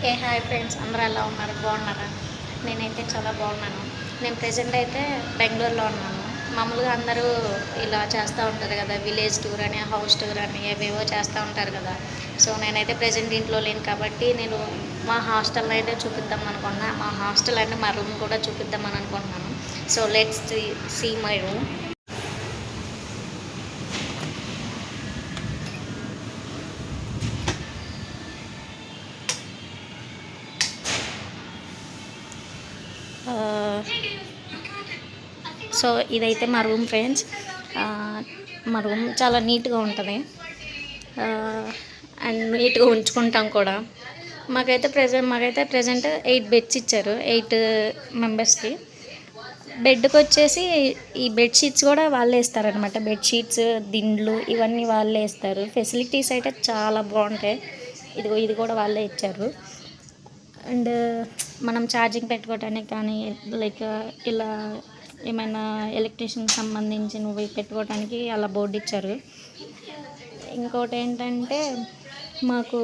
Hi friends, అందరూ ఎలా ఉన్నారు? బాగున్నారా? నేనైతే చాలా బాగున్నాను. నేను ప్రెజెంట్ అయితే బెంగళూరులో ఉన్నాను. మామూలుగా అందరూ ఇలా చేస్తూ ఉంటారు కదా, విలేజ్ టూర్ అని, హౌస్ టూర్ అని ఏవేవో చేస్తూ ఉంటారు కదా. సో నేనైతే ప్రెజెంట్ ఇంట్లో లేను కాబట్టి నేను మా హాస్టల్లో అయితే చూపిద్దాం అనుకున్నా. మా హాస్టల్ అంటే మా రూమ్ కూడా చూపిద్దామని అనుకుంటున్నాను. So let's see my room. So ఇదైతే మా రూమ్ ఫ్రెండ్స్. మా రూమ్ చాలా నీట్గా ఉంటుంది అండ్ నీట్గా ఉంచుకుంటాం కూడా. మాకైతే ప్రజెంట్ 8 బెడ్స్ ఇచ్చారు, 8 మెంబర్స్కి. బెడ్కి వచ్చేసి ఈ బెడ్షీట్స్ కూడా వాళ్ళే ఇస్తారనమాట. బెడ్షీట్స్, దిండ్లు ఇవన్నీ వాళ్ళే ఇస్తారు. ఫెసిలిటీస్ అయితే చాలా బాగుంటాయి. ఇది కూడా వాళ్ళే ఇచ్చారు. అండ్ మనం ఛార్జింగ్ పెట్టుకోవడానికి కానీ, లైక్ ఇలా ఏమైనా ఎలక్ట్రీషియన్కి సంబంధించినవి పెట్టుకోవడానికి అలా బోర్డు ఇచ్చారు. ఇంకోటి ఏంటంటే మాకు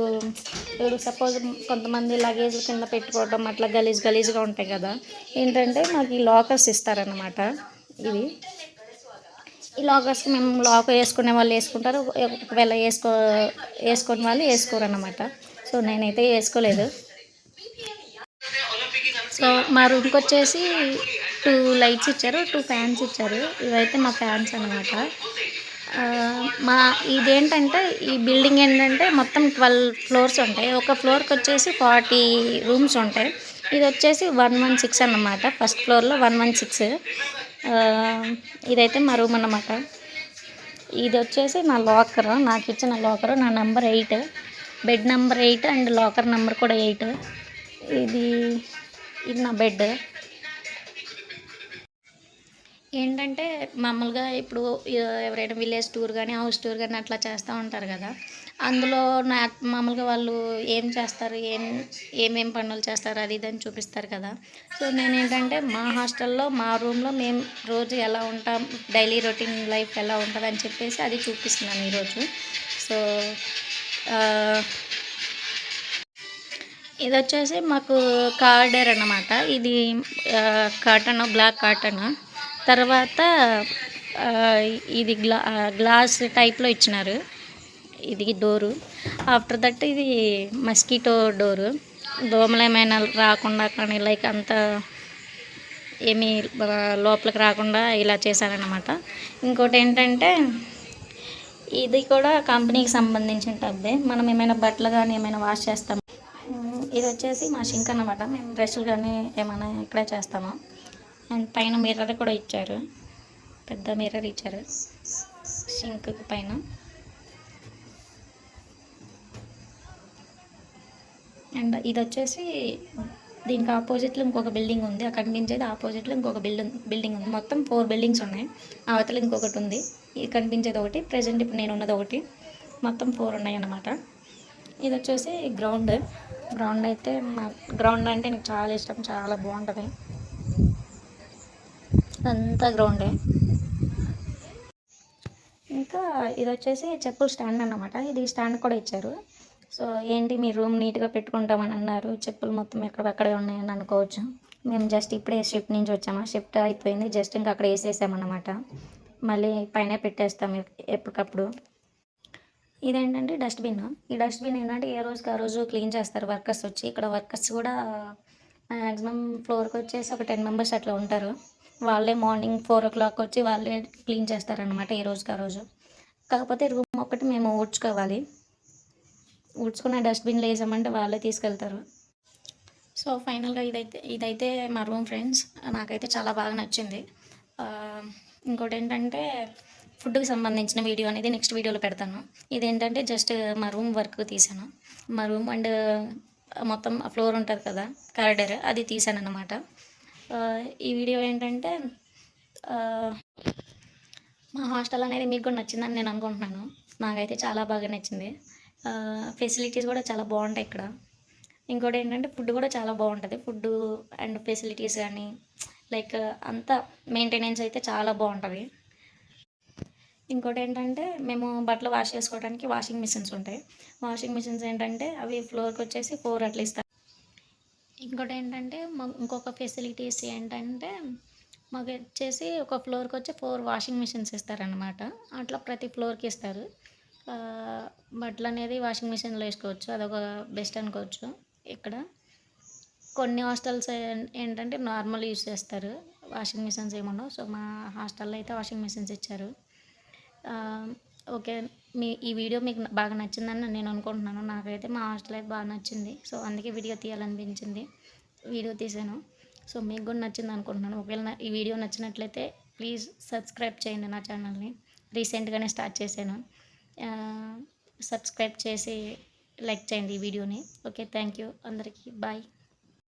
ఇప్పుడు సపోజ్ కొంతమంది లగేజ్ కింద పెట్టుకోవడం అట్లా గలీజ్గా ఉంటాయి కదా. ఏంటంటే మాకు ఈ లాకర్స్ ఇస్తారనమాట. ఈ లాకర్స్కి మేము లాక్ వేసుకునే వాళ్ళు వేసుకుంటారు, ఒకవేళ వేసుకునే వాళ్ళు వేసుకోరు అనమాట. సో నేనైతే వేసుకోలేదు. సో మా రూమ్కి వచ్చేసి 2 లైట్స్ ఇచ్చారు, 2 ఫ్యాన్స్ ఇచ్చారు. ఇవైతే మా ఫ్యాన్స్ అనమాట. మా ఇదేంటంటే ఈ బిల్డింగ్ ఏంటంటే మొత్తం 12 ఫ్లోర్స్ ఉంటాయి. ఒక ఫ్లోర్కి వచ్చేసి 40 రూమ్స్ ఉంటాయి. ఇది వచ్చేసి 116 అన్నమాట. ఫస్ట్ ఫ్లోర్లో 116. ఇదైతే మా రూమ్ అన్నమాట. ఇది వచ్చేసి నా లాకర్, నాకు ఇచ్చిన లాకరు. నా number 8, bed number 8 and locker number కూడా 8. ఇది నా బెడ్. ఏంటంటే మామూలుగా ఇప్పుడు ఎవరైనా విలేజ్ టూర్ కానీ, హౌస్ టూర్ కానీ అట్లా చేస్తూ ఉంటారు కదా. అందులో మామూలుగా వాళ్ళు ఏం చేస్తారు, ఏమేం పనులు చేస్తారు అది ఇది అని చూపిస్తారు కదా. సో నేనేంటంటే మా హాస్టల్లో మా రూమ్లో మేము రోజు ఎలా ఉంటాం, డైలీ రొటీన్ లైఫ్ ఎలా ఉంటుంది అని చెప్పేసి అది చూపిస్తున్నాను ఈరోజు. సో ఇది వచ్చేసి మాకు కార్డర్ అన్నమాట. ఇది కాటన్, బ్లాక్ కాటన్. తర్వాత ఇది గ్లాస్ టైప్లో ఇచ్చినారు. ఇది డోరు. ఆఫ్టర్ దట్ ఇది మస్కిటో డోరు. దోమలు ఏమైనా రాకుండా కానీ, లైక్ అంత ఏమీ లోపలికి రాకుండా ఇలా చేశారనమాట. ఇంకోటి ఏంటంటే ఇది కూడా కంపెనీకి సంబంధించిన టబ్బే. మనం ఏమైనా బట్టలు కానీ ఏమైనా వాష్ చేస్తాం. ఇది వచ్చేసి మా షింక్ అన్నమాట. మేము డ్రెస్సులు కానీ ఏమైనా ఇక్కడే చేస్తాము. అండ్ పైన మిర్రర్ కూడా ఇచ్చారు, పెద్ద మిర్రర్ ఇచ్చారు షింక్ పైన. అండ్ ఇది వచ్చేసి దీనికి ఆపోజిట్లో ఇంకొక బిల్డింగ్ ఉంది. అక్కడి నుంచి అయితే ఆపోజిట్లో ఇంకొక బిల్డింగ్ ఉంది. మొత్తం 4 బిల్డింగ్స్ ఉన్నాయి. అవతల ఇంకొకటి ఉంది. ఇది కనిపించేది ఒకటి, ప్రజెంట్ ఇప్పుడు నేను ఉన్నది ఒకటి. మొత్తం 4 ఉన్నాయి అన్నమాట. ఇది వచ్చేసి గ్రౌండ్ అయితే గ్రౌండ్ అంటే నాకు చాలా ఇష్టం, చాలా బాగుంటుంది. అంతా గ్రౌండే. ఇంకా ఇది వచ్చేసి చెప్పుల స్టాండ్ అన్నమాట. ఇది స్టాండ్ కూడా ఇచ్చారు. సో ఏంటి మీ రూమ్ నీట్గా పెట్టుకుంటామని అన్నారు, చెప్పులు మొత్తం ఎక్కడక్కడే ఉన్నాయని అనుకోవచ్చు. మేము జస్ట్ ఇప్పుడే షిఫ్ట్ నుంచి వచ్చాము, షిఫ్ట్ అయిపోయింది, జస్ట్ ఇంకా అక్కడ వేసేసామన్నమాట. మళ్ళీ పైన పెట్టేస్తాం ఎప్పటికప్పుడు. ఇదేంటంటే డస్ట్బిన్. ఈ డస్ట్బిన్ ఏంటంటే ఏ రోజుకి ఆ రోజు క్లీన్ చేస్తారు వర్కర్స్ వచ్చి. ఇక్కడ వర్కర్స్ కూడా మ్యాక్సిమం ఫ్లోర్కి వచ్చేసి ఒక 10 మెంబర్స్ అట్లా ఉంటారు. వాళ్ళే మార్నింగ్ 4 o'clock వచ్చి వాళ్ళే క్లీన్ చేస్తారనమాట ఏ రోజుకి ఆ రోజు. కాకపోతే రూమ్ ఒకటి మేము ఊడ్చుకోవాలి. ఊడ్చుకున్న డస్ట్బిన్లో వేసామంటే వాళ్ళే తీసుకెళ్తారు. సో ఫైనల్గా ఇదైతే మా రూమ్ ఫ్రెండ్స్. నాకైతే చాలా బాగా నచ్చింది. ఇంకోటి ఏంటంటే ఫుడ్కి సంబంధించిన వీడియో అనేది నెక్స్ట్ వీడియోలో పెడతాను. ఇదేంటంటే జస్ట్ మా రూమ్ వర్క్ తీసాను. మా రూమ్ అండ్ మొత్తం ఫ్లోర్ ఉంటుంది కదా, కారిడార్, అది తీసాను అన్నమాట. ఈ వీడియో ఏంటంటే మా హాస్టల్ అనేది మీకు కూడా నచ్చిందని నేను అనుకుంటున్నాను. నాకైతే చాలా బాగా నచ్చింది. ఫెసిలిటీస్ కూడా చాలా బాగుంటాయి ఇక్కడ. ఇంకోటి ఏంటంటే ఫుడ్ కూడా చాలా బాగుంటుంది. ఫుడ్ అండ్ ఫెసిలిటీస్ కానీ, లైక్ అంతా మెయింటెనెన్స్ అయితే చాలా బాగుంటుంది. ఇంకోటి ఏంటంటే మేము బట్టలు వాష్ చేసుకోవడానికి వాషింగ్ మిషన్స్ ఉంటాయి. వాషింగ్ మిషన్స్ ఏంటంటే అవి ఫ్లోర్కి వచ్చేసి 4 అట్లా ఇస్తారు. ఇంకోటి ఏంటంటే ఇంకొక ఫెసిలిటీస్ ఏంటంటే మాకు వచ్చేసి ఒక ఫ్లోర్కి వచ్చి 4 వాషింగ్ మిషన్స్ ఇస్తారనమాట. అట్లా ప్రతి ఫ్లోర్కి ఇస్తారు. బట్టలు అనేది వాషింగ్ మిషన్లో వేసుకోవచ్చు, అదొక బెస్ట్ అనుకోవచ్చు. ఇక్కడ కొన్ని హాస్టల్స్ ఏంటంటే నార్మల్ యూస్ చేస్తారు, వాషింగ్ మిషన్స్ ఏముండవు. సో మా హాస్టల్లో అయితే వాషింగ్ మిషన్స్ ఇచ్చారు. ఓకే, ఈ వీడియో మీకు బాగా నచ్చిందని నేను అనుకుంటున్నాను. నాకైతే మా హాస్టల్ అయితే బాగా నచ్చింది. సో అందుకే వీడియో తీయాలనిపించింది, వీడియో తీసాను. సో మీకు కూడా నచ్చింది అనుకుంటున్నాను. ఒకవేళ ఈ వీడియో నచ్చినట్లయితే ప్లీజ్ సబ్స్క్రైబ్ చేయండి నా ఛానల్ని. రీసెంట్గానే స్టార్ట్ చేశాను. సబ్స్క్రైబ్ చేసి లైక్ చేయండి ఈ వీడియోని. ఓకే, థ్యాంక్ యూ అందరికీ, బాయ్.